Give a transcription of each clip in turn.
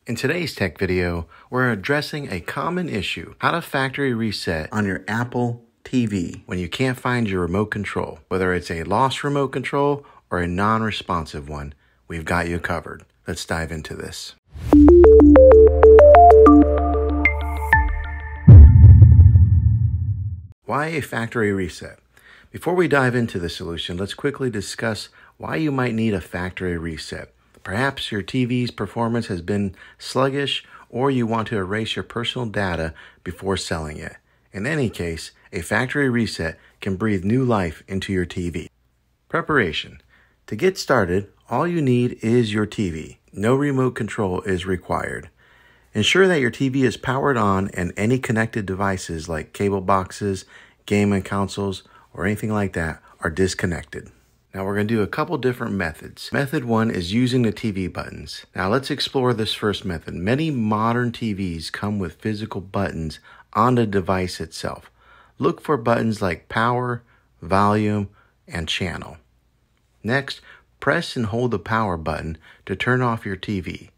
In today's tech video, we're addressing a common issue: how to factory reset on your Apple TV when you can't find your remote control. Whether it's a lost remote control or a non-responsive one, we've got you covered. Let's dive into this. Why a factory reset? Before we dive into the solution, let's quickly discuss why you might need a factory reset. Perhaps your TV's performance has been sluggish, or you want to erase your personal data before selling it. In any case, a factory reset can breathe new life into your TV. Preparation. To get started, all you need is your TV. No remote control is required. Ensure that your TV is powered on and any connected devices like cable boxes, gaming consoles, or anything like that are disconnected. Now we're going to do a couple different methods. Method one is using the TV buttons. Now let's explore this first method. Many modern TVs come with physical buttons on the device itself. Look for buttons like power, volume, and channel. Next, press and hold the power button to turn off your TV.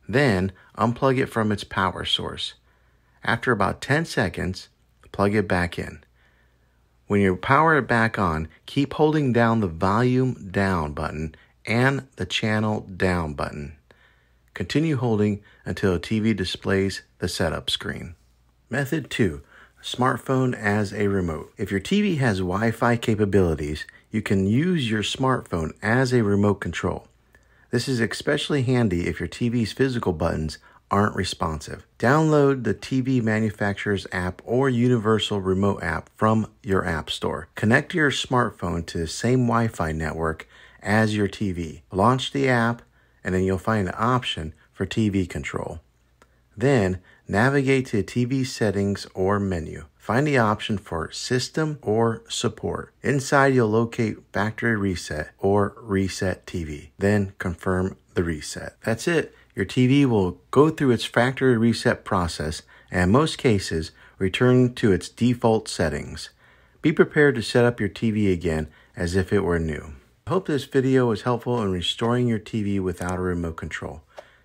Then unplug it from its power source. After about 10 seconds, plug it back in. When you power it back on, keep holding down the volume down button and the channel down button. Continue holding until the TV displays the setup screen. Method 2. Smartphone as a remote. If your TV has Wi-Fi capabilities, you can use your smartphone as a remote control. This is especially handy if your TV's physical buttons aren't responsive. Download the TV manufacturer's app or universal remote app from your app store. Connect your smartphone to the same Wi-Fi network as your TV. Launch the app, and then you'll find an option for TV control. Then navigate to TV settings or menu. Find the option for System or Support. Inside, you'll locate Factory Reset or Reset TV. Then confirm the reset. That's it. Your TV will go through its factory reset process and in most cases return to its default settings. Be prepared to set up your TV again as if it were new. I hope this video was helpful in restoring your TV without a remote control.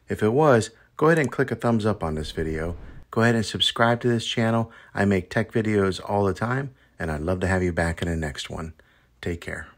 If it was, go ahead and click a thumbs up on this video. Go ahead and subscribe to this channel. I make tech videos all the time, and I'd love to have you back in the next one. Take care.